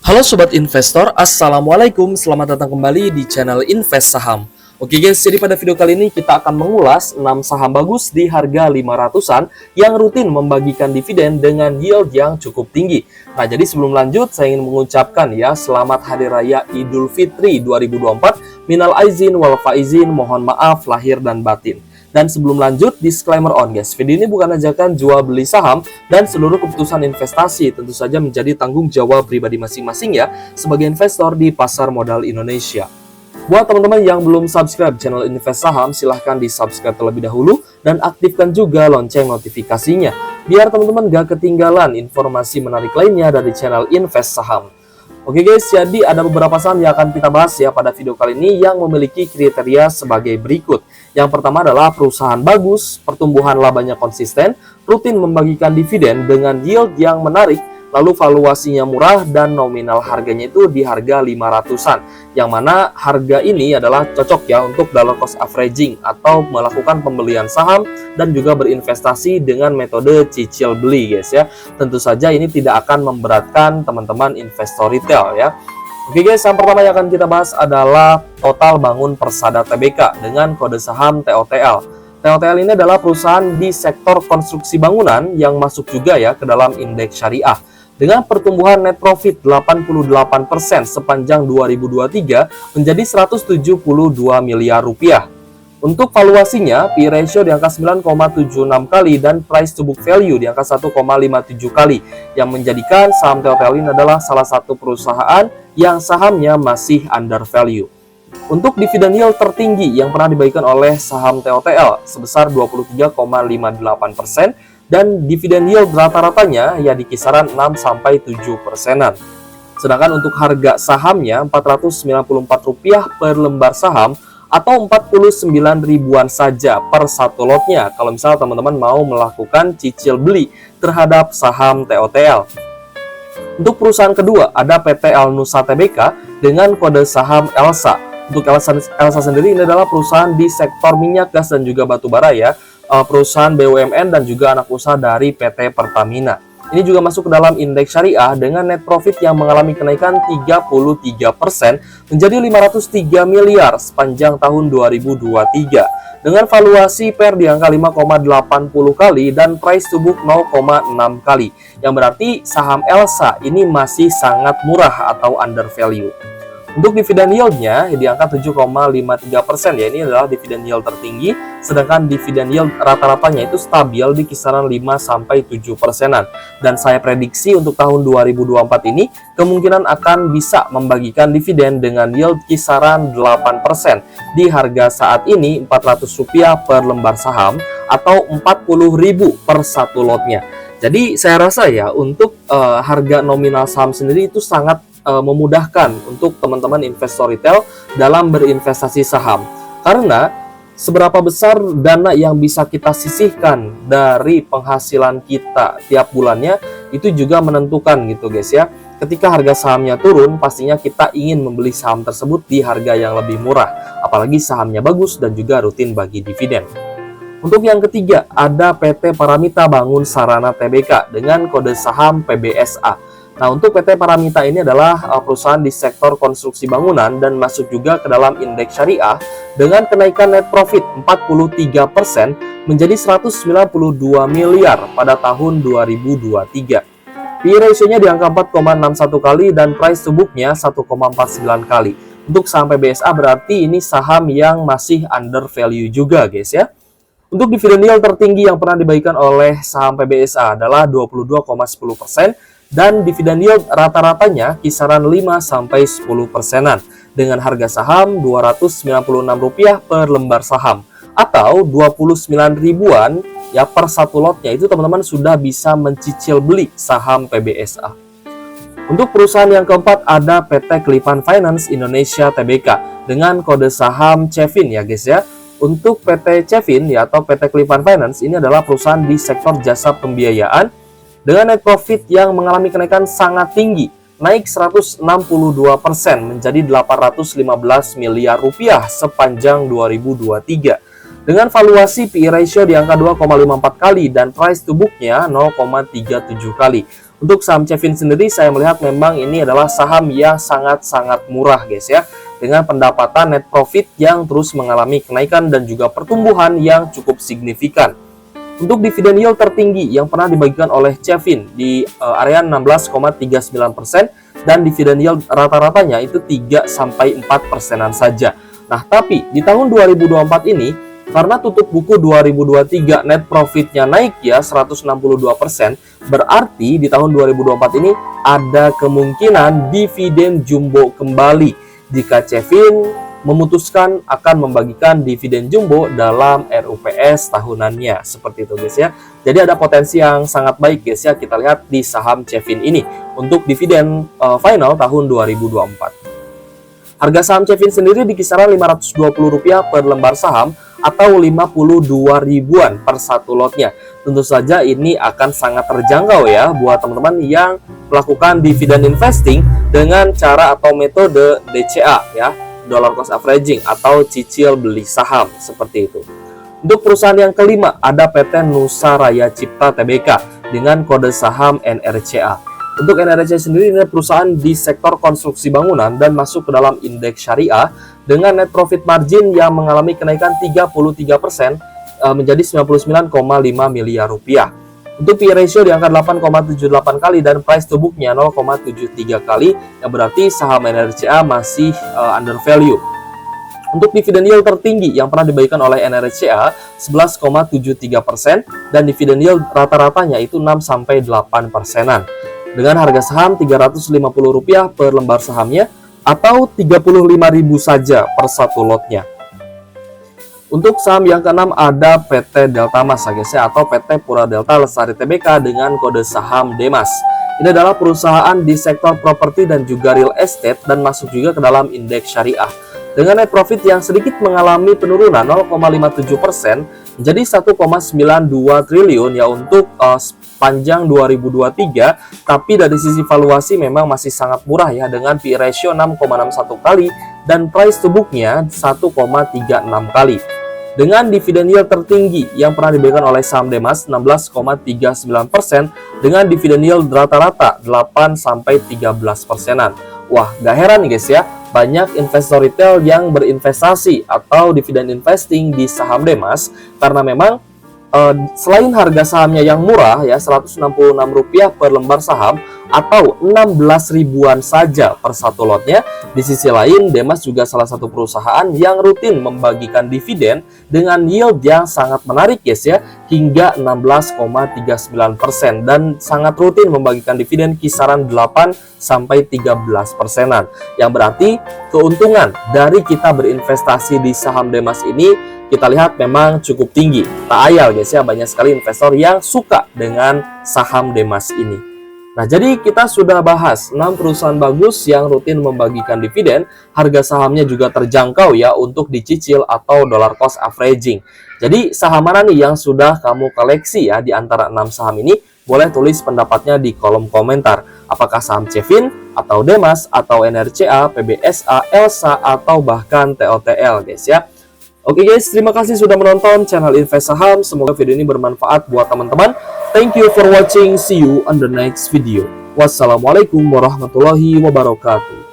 Halo Sobat Investor, Assalamualaikum. Selamat datang kembali di channel Invest Saham. Oke guys, jadi pada video kali ini kita akan mengulas 6 saham bagus di harga 500-an yang rutin membagikan dividen dengan yield yang cukup tinggi. Nah, jadi sebelum lanjut, saya ingin mengucapkan ya, selamat Hari Raya Idul Fitri 2024. Minal aizin wal faizin, mohon maaf lahir dan batin. Dan sebelum lanjut, disclaimer on guys, video ini bukan ajakan jual beli saham dan seluruh keputusan investasi tentu saja menjadi tanggung jawab pribadi masing-masing ya sebagai investor di pasar modal Indonesia. Buat teman-teman yang belum subscribe channel Invest Saham, silahkan di subscribe terlebih dahulu dan aktifkan juga lonceng notifikasinya biar teman-teman gak ketinggalan informasi menarik lainnya dari channel Invest Saham. Oke guys, jadi ada beberapa saham yang akan kita bahas ya pada video kali ini yang memiliki kriteria sebagai berikut. Yang pertama adalah perusahaan bagus, pertumbuhan labanya konsisten, rutin membagikan dividen dengan yield yang menarik, lalu valuasinya murah dan nominal harganya itu di harga 500-an. Yang mana harga ini adalah cocok ya untuk dollar cost averaging atau melakukan pembelian saham dan juga berinvestasi dengan metode cicil beli guys ya. Tentu saja ini tidak akan memberatkan teman-teman investor retail ya. Oke guys, yang pertama yang akan kita bahas adalah Total Bangun Persada Tbk dengan kode saham TOTL. TOTL ini adalah perusahaan di sektor konstruksi bangunan yang masuk juga ya ke dalam indeks syariah. Dengan pertumbuhan net profit 88% sepanjang 2023 menjadi 172 miliar rupiah. Untuk valuasinya, P/E ratio di angka 9,76 kali dan price to book value di angka 1,57 kali, yang menjadikan saham TOTL ini adalah salah satu perusahaan yang sahamnya masih under value. Untuk dividen yield tertinggi yang pernah dibagikan oleh saham TOTL sebesar 23,58% dan dividen yield rata-ratanya ya di kisaran 6-7%. Sedangkan untuk harga sahamnya Rp494 per lembar saham atau 49 ribuan saja per satu lotnya kalau misal teman-teman mau melakukan cicil beli terhadap saham TOTL. Untuk perusahaan kedua ada PT El Nusa Tbk dengan kode saham ELSA. Untuk ELSA sendiri ini adalah perusahaan di sektor minyak, gas dan juga batu bara ya, perusahaan BUMN dan juga anak usaha dari PT Pertamina. Ini juga masuk ke dalam indeks syariah dengan net profit yang mengalami kenaikan 33% menjadi 503 miliar sepanjang tahun 2023. Dengan valuasi PER di angka 5,80 kali dan price to book 0,6 kali. Yang berarti saham ELSA ini masih sangat murah atau under value. Untuk dividen yieldnya di angka 7,53% ya, ini adalah dividen yield tertinggi, sedangkan dividen yield rata-ratanya itu stabil di kisaran 5-7%. Dan saya prediksi untuk tahun 2024 ini kemungkinan akan bisa membagikan dividen dengan yield kisaran 8% di harga saat ini Rp400 per lembar saham atau 40.000 per satu lotnya. Jadi saya rasa ya untuk harga nominal saham sendiri itu sangat memudahkan untuk teman-teman investor retail dalam berinvestasi saham. Karena seberapa besar dana yang bisa kita sisihkan dari penghasilan kita tiap bulannya itu juga menentukan gitu guys ya. Ketika harga sahamnya turun, pastinya kita ingin membeli saham tersebut di harga yang lebih murah, apalagi sahamnya bagus dan juga rutin bagi dividen. Untuk yang ketiga ada PT Paramita Bangun Sarana Tbk dengan kode saham PBSA. Nah, untuk PT Paramita ini adalah perusahaan di sektor konstruksi bangunan dan masuk juga ke dalam indeks syariah dengan kenaikan net profit 43% menjadi 192 miliar pada tahun 2023. P/E ratio-nya di angka 4,61 kali dan price to book-nya 1,49 kali. Untuk saham PBSA berarti ini saham yang masih under value juga guys ya. Untuk dividen yield tertinggi yang pernah dibagikan oleh saham PBSA adalah 22,10%. Dan dividen yield rata-ratanya kisaran 5-10%-an dengan harga saham Rp296 per lembar saham atau 29 ribuan ya per satu lotnya, itu teman-teman sudah bisa mencicil beli saham PBSA. Untuk perusahaan yang keempat ada PT Kelipan Finance Indonesia Tbk dengan kode saham Cevin ya guys ya. Untuk PT Cevin ya atau PT Kelipan Finance ini adalah perusahaan di sektor jasa pembiayaan dengan net profit yang mengalami kenaikan sangat tinggi, naik 162% menjadi 815 miliar rupiah sepanjang 2023. Dengan valuasi P/E ratio di angka 2,54 kali dan price to book-nya 0,37 kali. Untuk saham Cevin sendiri saya melihat memang ini adalah saham yang sangat-sangat murah guys ya, dengan pendapatan net profit yang terus mengalami kenaikan dan juga pertumbuhan yang cukup signifikan. Untuk dividen yield tertinggi yang pernah dibagikan oleh Cevin di area 16,39% dan dividen yield rata-ratanya itu 3-4%-an saja. Nah, tapi di tahun 2024 ini karena tutup buku 2023 net profitnya naik ya 162%, berarti di tahun 2024 ini ada kemungkinan dividen jumbo kembali jika Cevin memutuskan akan membagikan dividen jumbo dalam RUPS tahunannya. Seperti itu guys ya. Jadi ada potensi yang sangat baik guys ya, kita lihat di saham Cevin ini untuk dividen final tahun 2024. Harga saham Cevin sendiri di kisaran Rp520 per lembar saham atau 52 ribuan per satu lotnya. Tentu saja ini akan sangat terjangkau ya buat teman-teman yang melakukan dividen investing dengan cara atau metode DCA ya, dollar cost averaging atau cicil beli saham seperti itu. Untuk perusahaan yang kelima ada PT Nusa Raya Cipta Tbk dengan kode saham NRCA. Untuk NRCA sendiri ini perusahaan di sektor konstruksi bangunan dan masuk ke dalam indeks syariah dengan net profit margin yang mengalami kenaikan 33% menjadi 99,5 miliar rupiah. Untuk PE ratio di angka 8,78 kali dan price to book-nya 0,73 kali, yang berarti saham NRCA masih under value. Untuk dividen yield tertinggi yang pernah dibagikan oleh NRCA 11,73% dan dividen yield rata-ratanya itu 6-8%-an. Dengan harga saham Rp350 per lembar sahamnya atau 35.000 saja per satu lotnya. Untuk saham yang keenam ada PT Delta Mas guys ya, atau PT Pura Delta Lestari Tbk dengan kode saham DEMAS. Ini adalah perusahaan di sektor properti dan juga real estate dan masuk juga ke dalam indeks syariah. Dengan net profit yang sedikit mengalami penurunan 0,57% menjadi 1,92 triliun ya untuk panjang 2023, tapi dari sisi valuasi memang masih sangat murah ya dengan PE ratio 6,61 kali dan price to book-nya 1,36 kali. Dengan dividen yield tertinggi yang pernah diberikan oleh saham DEMAS 16,39% dengan dividen yield rata-rata 8-13%-an. Wah, gak heran nih guys ya, banyak investor retail yang berinvestasi atau dividen investing di saham DEMAS karena memang selain harga sahamnya yang murah ya Rp166 per lembar saham atau 16 ribuan saja per satu lotnya, di sisi lain DEMAS juga salah satu perusahaan yang rutin membagikan dividen dengan yield yang sangat menarik guys ya, hingga 16,39% dan sangat rutin membagikan dividen kisaran 8-13%-an, yang berarti keuntungan dari kita berinvestasi di saham DEMAS ini kita lihat memang cukup tinggi. Tak ayal guys ya, banyak sekali investor yang suka dengan saham DEMAS ini. Nah, jadi kita sudah bahas 6 perusahaan bagus yang rutin membagikan dividen, harga sahamnya juga terjangkau ya untuk dicicil atau dollar cost averaging. Jadi saham mana nih yang sudah kamu koleksi ya di antara 6 saham ini? Boleh tulis pendapatnya di kolom komentar. Apakah saham Cevin atau DEMAS atau NRCA, PBSA, ELSA atau bahkan TOTL guys ya. Oke guys, terima kasih sudah menonton channel Invest Saham. Semoga video ini bermanfaat buat teman-teman. Thank you for watching. See you on the next video. Wassalamualaikum warahmatullahi wabarakatuh.